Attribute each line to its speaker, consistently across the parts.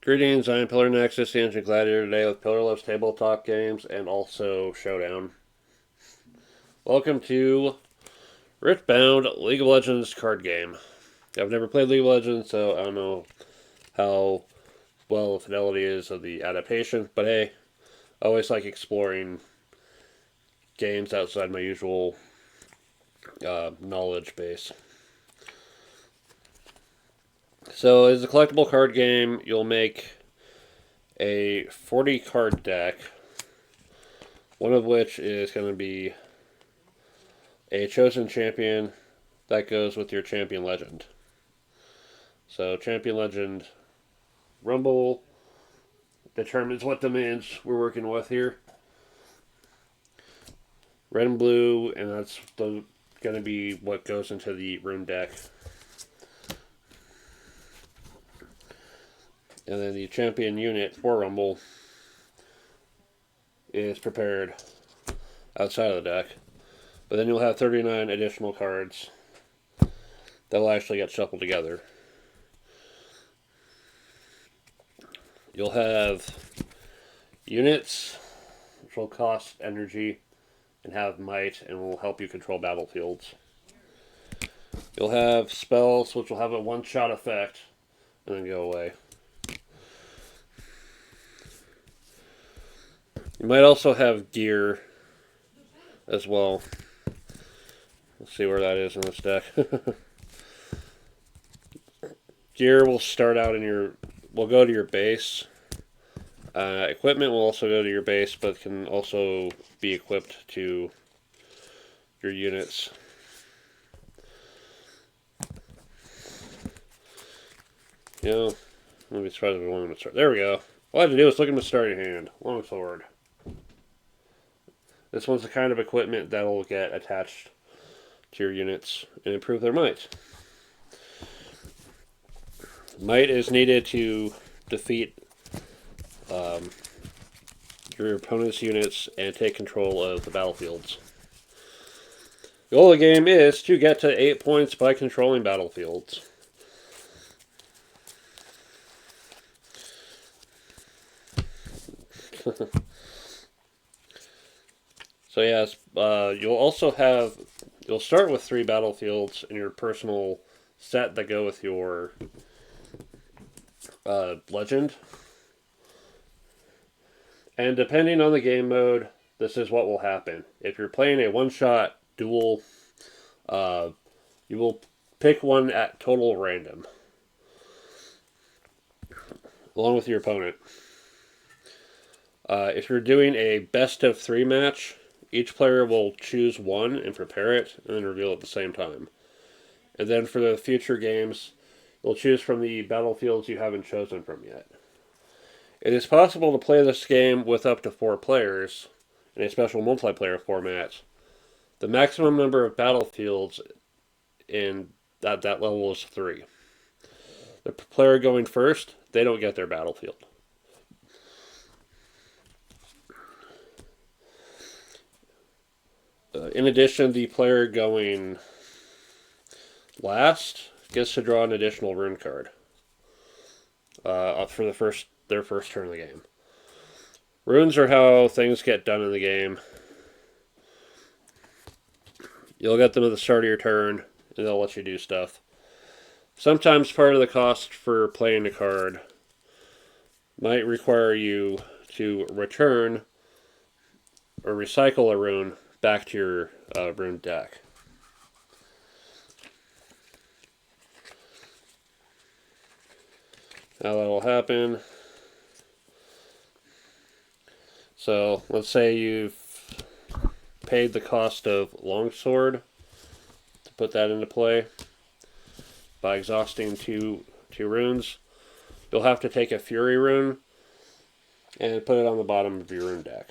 Speaker 1: Greetings, I'm Pillar Nexus, the Ancient Gladiator, today with Pillar Loves Tabletop games and also Showdown. Welcome to Riftbound, League of Legends card game. I've never played League of Legends, so I don't know how well the fidelity is of the adaptation, but hey, I always like exploring games outside my usual knowledge base. So, as a collectible card game, you'll make a 40 card deck, one of which is going to be a chosen champion that goes with your champion legend. So, champion legend Rumble determines what domains we're working with here. Red and blue, and that's going to be what goes into the rune deck. And then the champion unit for Rumble is prepared outside of the deck. But then you'll have 39 additional cards that will actually get shuffled together. You'll have units, which will cost energy and have might and will help you control battlefields. You'll have spells, which will have a one-shot effect and then go away. You might also have gear as well. Let's see where that is in this deck. Gear will start out will go to your base. Equipment will also go to your base, but can also be equipped to your units. Let me try the one to start. There we go. All I have to do is look at my starting hand. Longsword. This one's the kind of equipment that will get attached to your units and improve their might. Might is needed to defeat your opponent's units and take control of the battlefields. The goal of the game is to get to 8 points by controlling battlefields. So yes, you'll start with 3 battlefields in your personal set that go with your legend. And depending on the game mode, this is what will happen. If you're playing a one-shot duel, you will pick one at total random, along with your opponent. If you're doing a best-of-3 match, each player will choose one and prepare it, and then reveal it at the same time. And then for the future games, you'll choose from the battlefields you haven't chosen from yet. It is possible to play this game with up to 4 players in a special multiplayer format. The maximum number of battlefields in that level is 3. The player going first, they don't get their battlefield. In addition, the player going last gets to draw an additional rune card for their first turn of the game. Runes are how things get done in the game. You'll get them at the start of your turn, and they'll let you do stuff. Sometimes part of the cost for playing the card might require you to return or recycle a rune back to your rune deck. How that will happen. So let's say you've paid the cost of longsword to put that into play by exhausting two runes. You'll have to take a fury rune and put it on the bottom of your rune deck.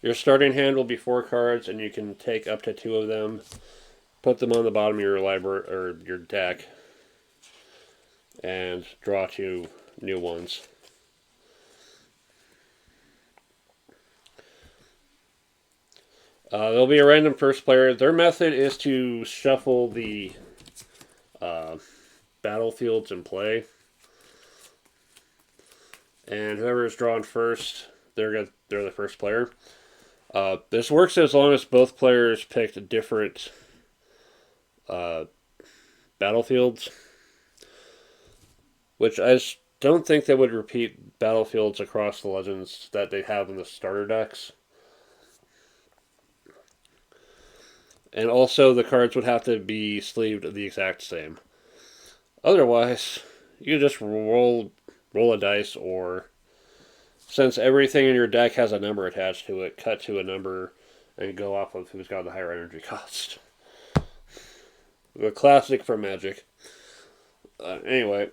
Speaker 1: Your starting hand will be 4 cards, and you can take up to 2 of them, put them on the bottom of your library or your deck, and draw 2 new ones. There'll be a random first player. Their method is to shuffle the battlefields in play, and whoever is drawn first, they're the first player. This works as long as both players picked different battlefields, which I don't think they would repeat battlefields across the legends that they have in the starter decks. And also, the cards would have to be sleeved the exact same. Otherwise, you just roll a dice, or since everything in your deck has a number attached to it, cut to a number and go off of who's got the higher energy cost. The classic for Magic. Anyway,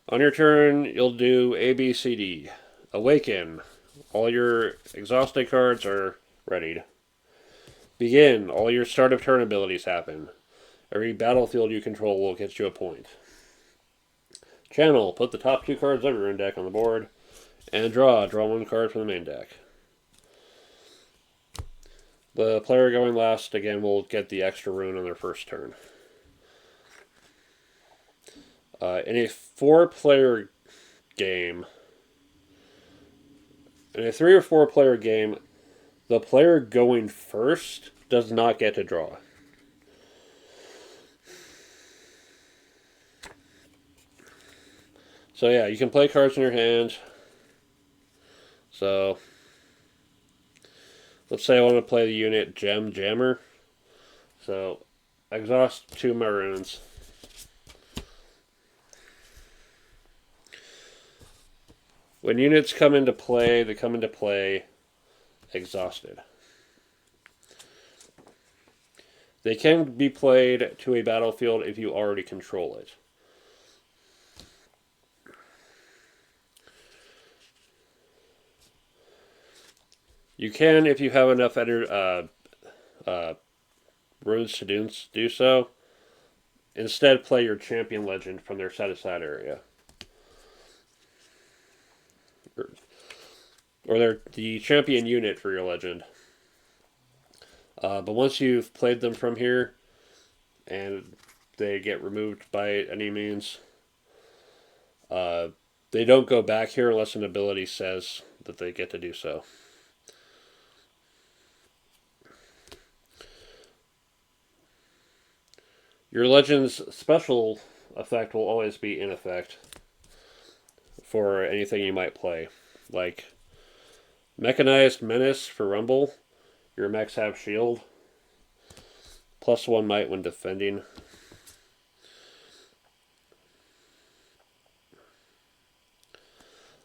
Speaker 1: on your turn, you'll do A, B, C, D. Awaken. All your exhausted cards are readied. Begin. All your start of turn abilities happen. Every battlefield you control will get you a point. Channel. Put the top 2 cards of your own deck on the board. And draw. Draw 1 card from the main deck. The player going last, again, will get the extra rune on their first turn. In a 4-player game, in a 3 or 4-player game, the player going first does not get to draw. So yeah, you can play cards in your hand. So let's say I want to play the unit Gem Jammer. So exhaust 2 maroons. When units come into play, they come into play exhausted. They can be played to a battlefield if you already control it. You can, if you have enough runes to do so, instead play your champion legend from their set-aside area. Or the champion unit for your legend. But once you've played them from here, and they get removed by any means, they don't go back here unless an ability says that they get to do so. Your legend's special effect will always be in effect for anything you might play. Like Mechanized Menace for Rumble. Your mechs have shield. +1 might when defending.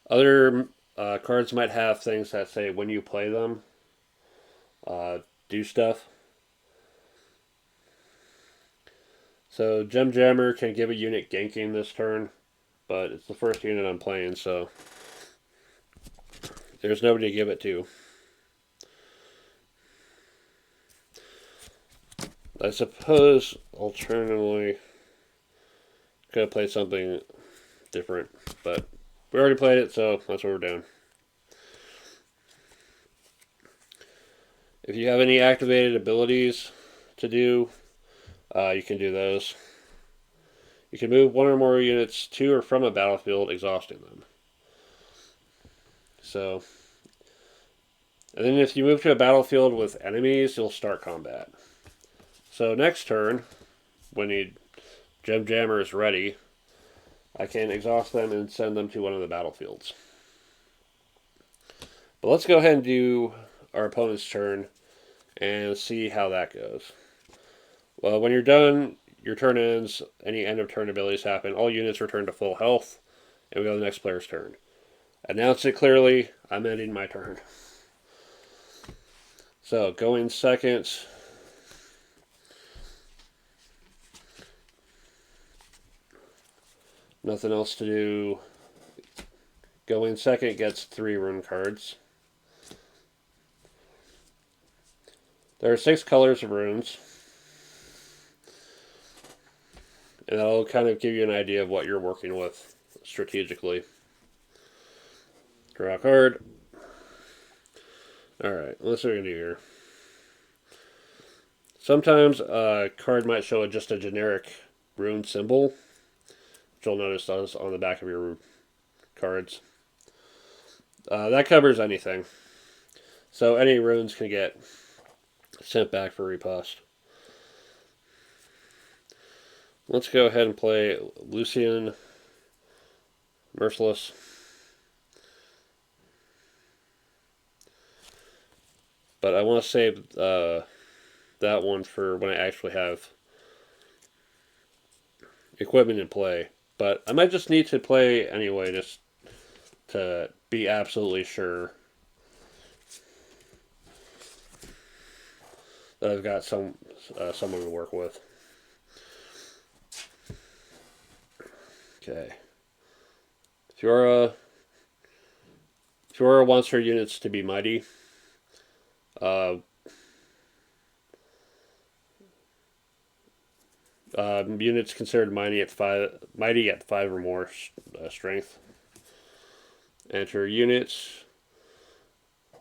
Speaker 1: Other cards might have things that say when you play them, do stuff. So Gem Jammer can give a unit ganking this turn, but it's the first unit I'm playing, so there's nobody to give it to. I suppose, alternatively, could have played something different, but we already played it, so that's what we're doing. If you have any activated abilities to do, you can do those. You can move 1 or more units to or from a battlefield, exhausting them. So, and then if you move to a battlefield with enemies, you'll start combat. So next turn, when Gem Jammer is ready, I can exhaust them and send them to one of the battlefields. But let's go ahead and do our opponent's turn and see how that goes. Well, when you're done, your turn ends, any end of turn abilities happen, all units return to full health, and we go to the next player's turn. Announce it clearly, I'm ending my turn. So, going second. Nothing else to do. Going second gets 3 rune cards. There are 6 colors of runes. And that'll kind of give you an idea of what you're working with strategically. Draw a card. Alright, let's see what we can do here. Sometimes a card might show just a generic rune symbol, which you'll notice does on the back of your cards. That covers anything. So any runes can get sent back for repost. Let's go ahead and play Lucian Merciless. But I want to save that one for when I actually have equipment in play. But I might just need to play anyway just to be absolutely sure that I've got someone to work with. Okay. Fiora wants her units to be mighty. Units considered mighty at five or more strength. Enter units.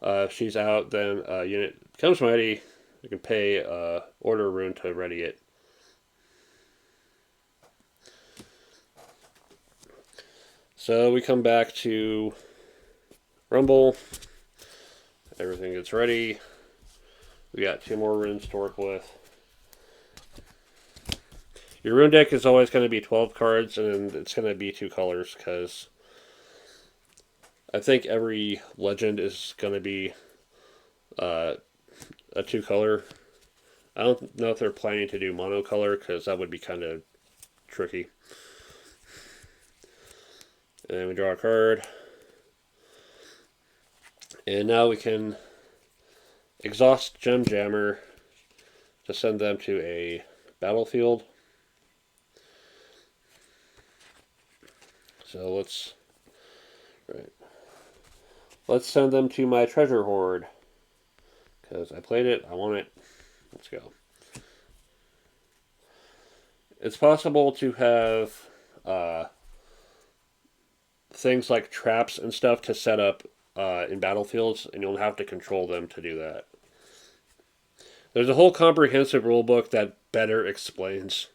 Speaker 1: If she's out, then a unit becomes mighty. You can pay order rune to ready it. So we come back to Rumble. Everything gets ready. We got 2 more runes to work with. Your rune deck is always going to be 12 cards, and it's going to be 2 colors, because I think every legend is going to be a 2-color. I don't know if they're planning to do monocolor, because that would be kind of tricky. And then we draw a card. And now we can exhaust Gem Jammer to send them to a battlefield. So let's send them to my treasure hoard. Because I played it, I want it. Let's go. It's possible to have things like traps and stuff to set up in battlefields, and you'll have to control them to do that. There's a whole comprehensive rulebook that better explains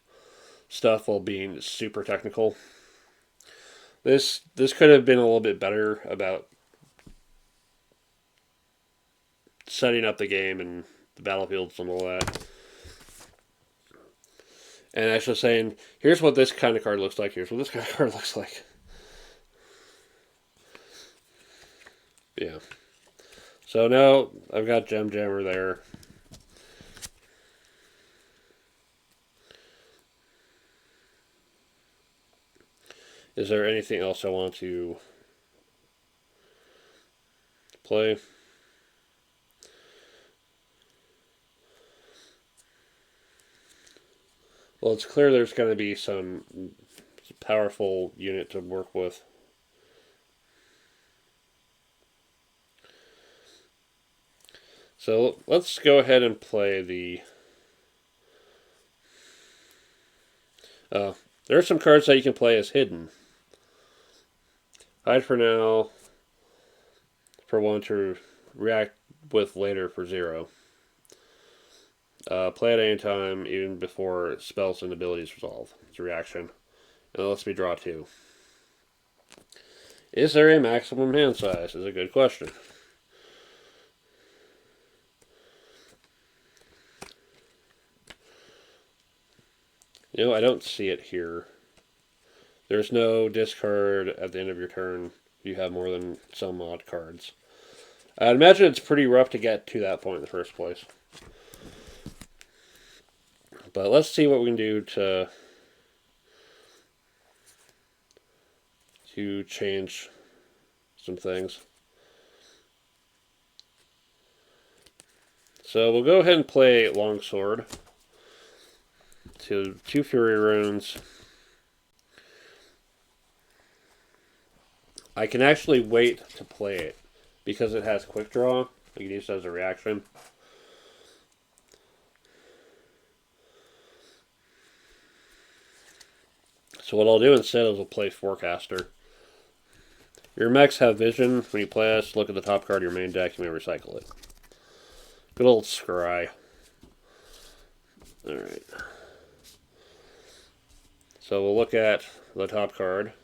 Speaker 1: stuff while being super technical. This could have been a little bit better about setting up the game and the battlefields and all that. And actually saying, here's what this kind of card looks like, here's what this kind of card looks like. Yeah. So now I've got Gem Jammer there. Is there anything else I want to play? Well, it's clear there's going to be some powerful unit to work with. So let's go ahead and play the... there are some cards that you can play as hidden. Hide for now for 1 to react with later for 0. Play at any time, even before spells and abilities resolve. It's a reaction. And let's me draw 2. Is there a maximum hand size? Is a good question. You know, I don't see it here. There's no discard at the end of your turn. You have more than some odd cards. I'd imagine it's pretty rough to get to that point in the first place. But let's see what we can do to change some things. So we'll go ahead and play Longsword. To 2 Fury runes. I can actually wait to play it because it has quick draw. I can use it as a reaction. So what I'll do instead is I'll play Forecaster. Your mechs have vision. When you play this, look at the top card of your main deck. You may recycle it. Good old scry. Alright. So we'll look at the top card.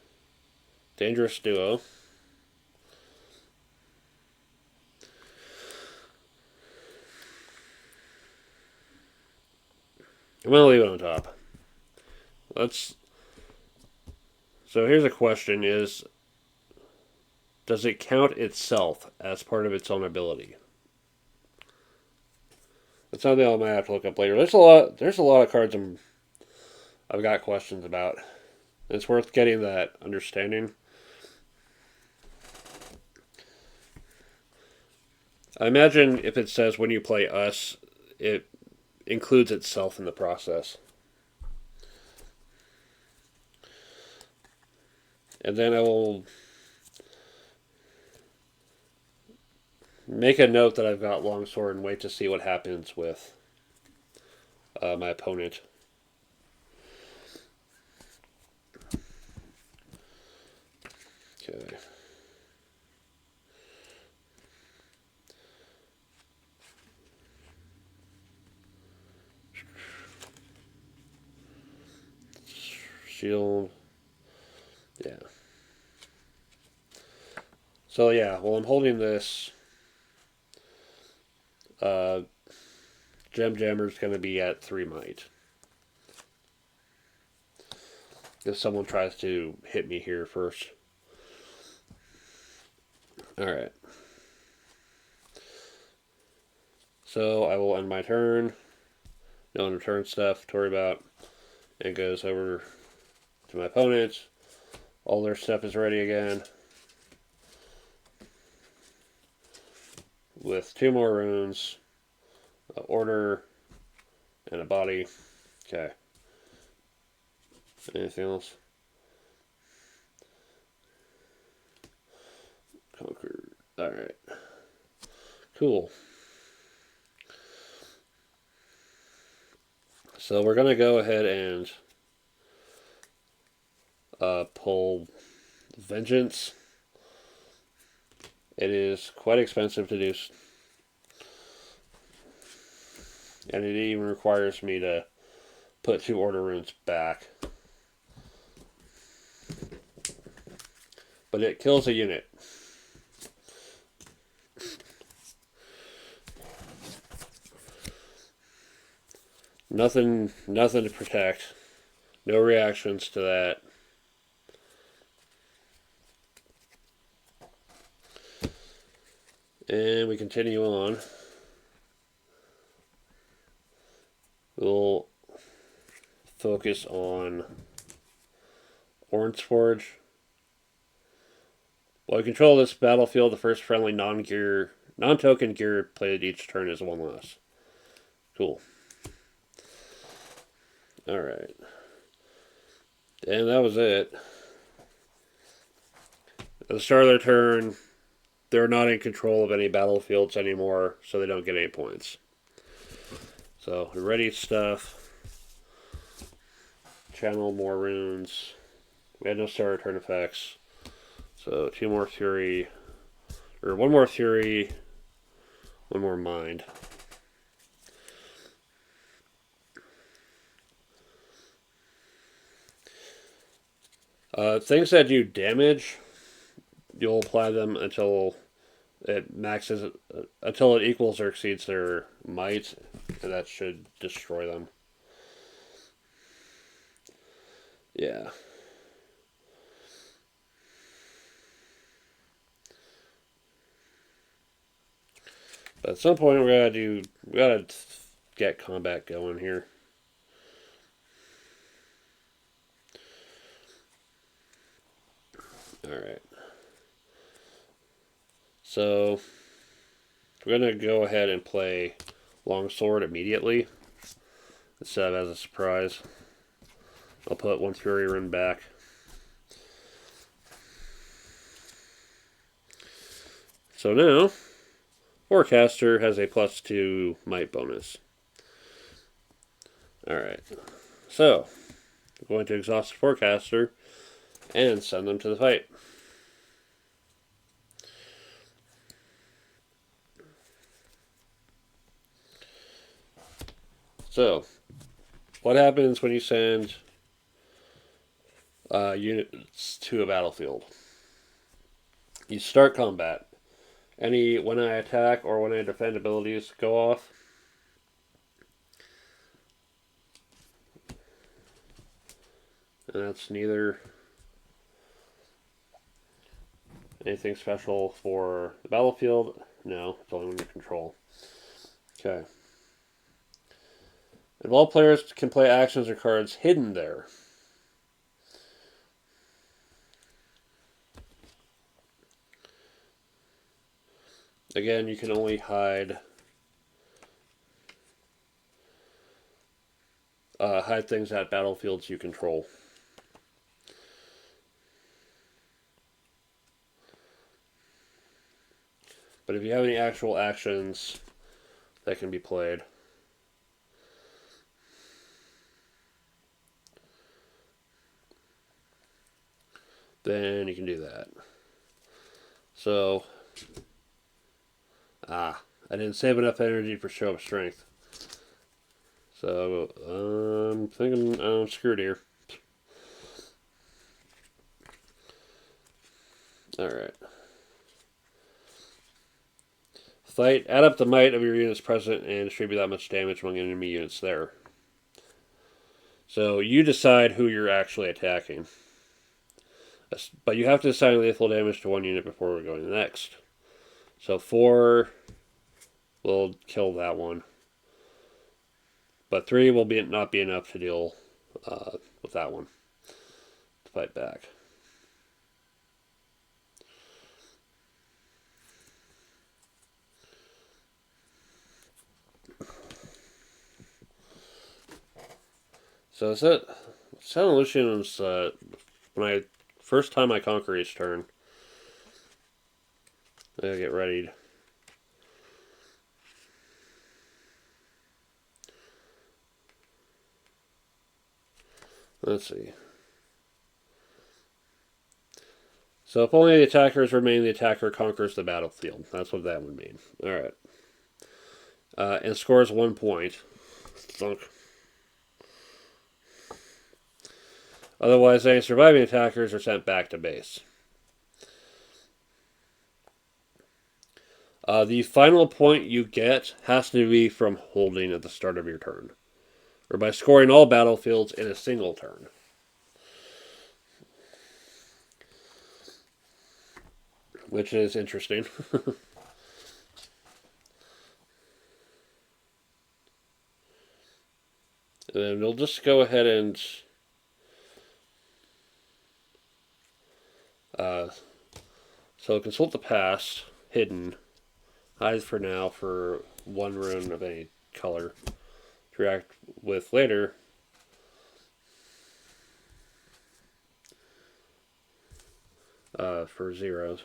Speaker 1: Dangerous Duo. I'm going to leave it on top. So here's a question is, does it count itself as part of its own ability? That's something I might have to look up later. There's a lot of cards I've got questions about. It's worth getting that understanding. I imagine if it says when you play us, it includes itself in the process. And then I will make a note that I've got Longsword and wait to see what happens with my opponent. Okay. Shield. Yeah. So yeah, well I'm holding this. Gem Jammer's going to be at 3 might. If someone tries to hit me here first. Alright. So I will end my turn. No return stuff to worry about. It goes over to my opponent. All their stuff is ready again. With 2 more runes. An order. And a body. Okay. Anything else? Conquer. Alright. Cool. So we're going to go ahead and pull Vengeance. It is quite expensive to do. And it even requires me to put 2 order runes back. But it kills a unit. Nothing to protect. No reactions to that. And we continue on. We'll focus on Orange Forge. While you control this battlefield, the first friendly non-token gear played each turn is 1 less. Cool. Alright. And that was it. At the start of their turn, they're not in control of any battlefields anymore, so they don't get any points. So, ready stuff. Channel more runes. We had no start turn effects. So, 2 more Fury. Or 1 more Fury. 1 more Mind. Things that do damage, you'll apply them until it maxes, until it equals or exceeds their might, and that should destroy them. Yeah. But at some point we gotta get combat going here. Alright. So, we're going to go ahead and play Longsword immediately, instead of as a surprise. I'll put 1 Fury rune back. So now, Forecaster has a +2 might bonus. Alright. So, we're going to exhaust the Forecaster and send them to the fight. So, what happens when you send units to a battlefield? You start combat. Any when I attack or when I defend abilities go off. And that's neither anything special for the battlefield. No, it's only when you control. Okay. And all players can play actions or cards hidden there. Again, you can only hide things at battlefields you control. But if you have any actual actions that can be played, then you can do that. So, I didn't save enough energy for show of strength. So, I'm thinking I'm screwed here. Alright. Fight. Add up the might of your units present and distribute that much damage among enemy units there. So, you decide who you're actually attacking. But you have to assign lethal damage to one unit before we're going to the next. So 4 will kill that one. But 3 will not be enough to deal with that one. To fight back. So is it San Lucian's first time I conquer each turn. I gotta get ready. Let's see. So if only the attackers remain, the attacker conquers the battlefield. That's what that would mean. Alright. And scores 1 point. Thunk. Otherwise, any surviving attackers are sent back to base. The final point you get has to be from holding at the start of your turn, or by scoring all battlefields in a single turn. Which is interesting. And then we'll just go ahead and so consult the past, hidden, hide for now for 1 rune of any color to react with later. For 0s.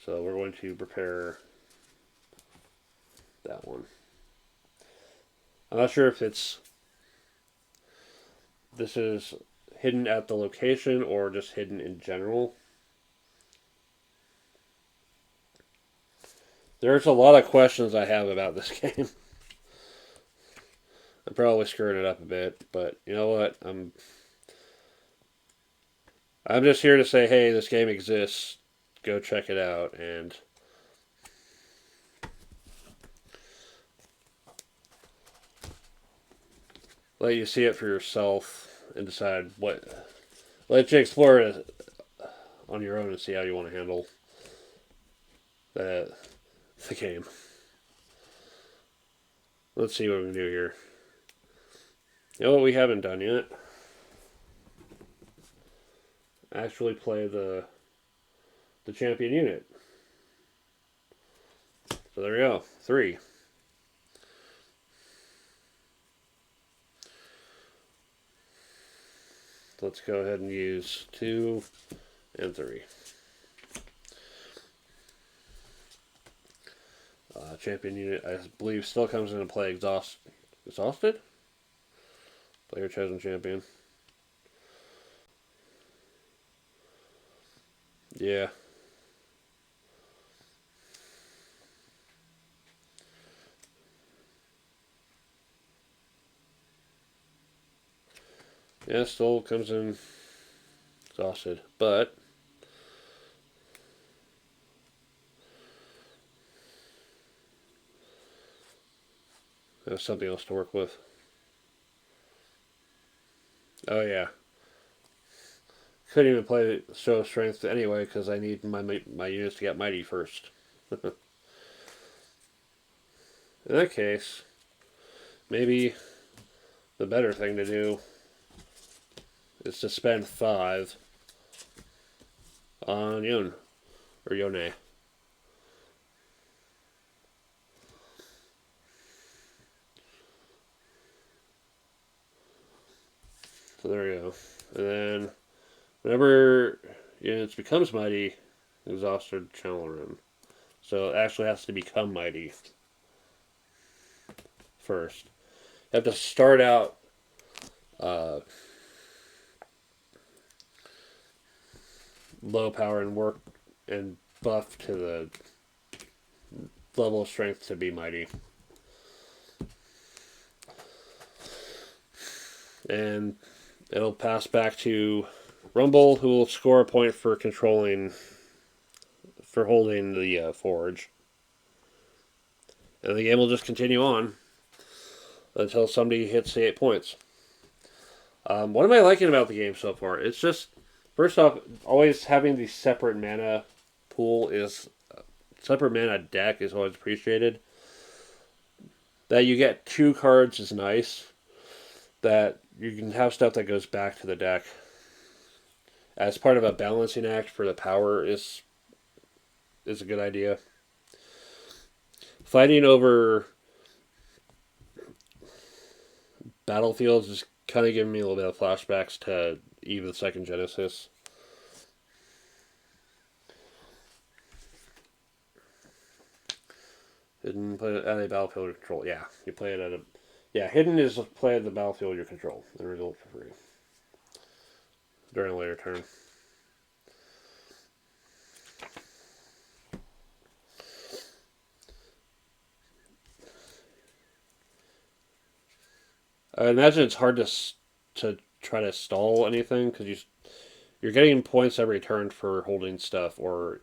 Speaker 1: So we're going to prepare that one. I'm not sure if this is hidden at the location or just hidden in general. There's a lot of questions I have about this game. I'm probably screwing it up a bit, but you know what? I'm just here to say, hey, this game exists. Go check it out and let you see it for yourself and decide what. Let you explore it on your own and see how you want to handle the game. Let's see what we can do here. You know what we haven't done yet? Actually play the champion unit. So there we go. 3. Let's go ahead and use 2 and 3. Champion unit, I believe, still comes into play exhausted? Player chosen champion. Yeah. Yeah, still comes in exhausted, but there's something else to work with. Oh yeah, couldn't even play show strength anyway because I need my units to get mighty first. In that case, maybe the better thing to do is to spend 5 on Yun or Yone. So there you go. And then whenever units becomes mighty, exhausted channel run. So it actually has to become mighty first. You have to start out low power and work and buff to the level of strength to be mighty. And it'll pass back to Rumble, who will score a point for holding the forge. And the game will just continue on until somebody hits the 8 points. What am I liking about the game so far? It's just, first off, always having the separate mana deck is always appreciated. That you get 2 cards is nice. That you can have stuff that goes back to the deck as part of a balancing act for the power is a good idea. Fighting over battlefields is kind of giving me a little bit of flashbacks to Eve of the Second Genesis. Hidden play at a battlefield you control. Yeah, you play it at a. Yeah, hidden is play at the battlefield you control and result for free during a later turn. I imagine it's hard to try to stall anything because you're getting points every turn for holding stuff, or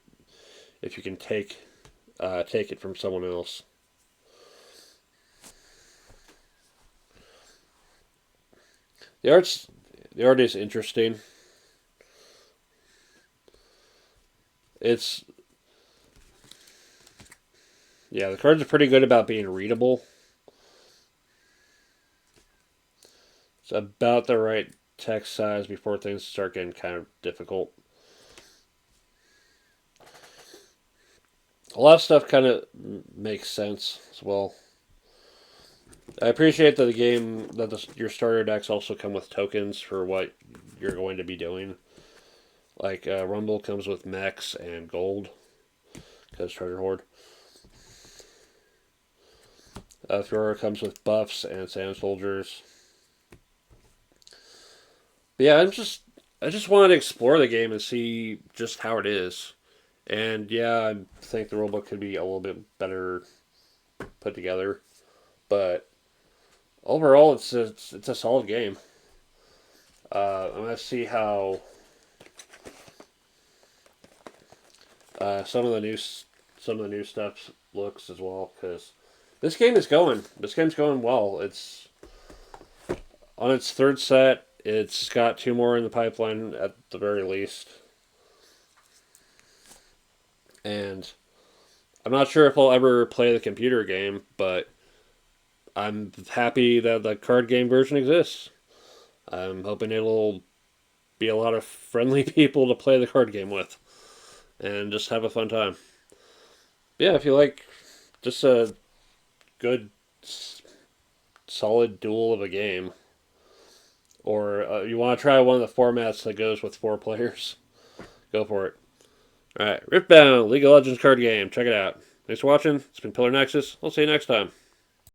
Speaker 1: if you can take it from someone else. The art is interesting. It's the cards are pretty good about being readable. It's about the right text size before things start getting kind of difficult. A lot of stuff kind of makes sense as well. I appreciate that your starter decks also come with tokens for what you're going to be doing. Like Rumble comes with mechs and gold because Treasure Hoard. Thrower comes with buffs and sand soldiers. But yeah, I just wanted to explore the game and see just how it is. And yeah, I think the rulebook could be a little bit better put together, but overall, it's a solid game. I'm gonna see how some of the new stuff looks as well because this game's going well. It's on its 3rd set. It's got 2 more in the pipeline at the very least. And I'm not sure if I'll ever play the computer game, but I'm happy that the card game version exists. I'm hoping it'll be a lot of friendly people to play the card game with and just have a fun time. Yeah, if you like just a good, solid duel of a game, or you want to try one of the formats that goes with 4 players, go for it. Alright, Riftbound, League of Legends card game. Check it out. Thanks for watching. It's been Pillar Nexus. I'll see you next time.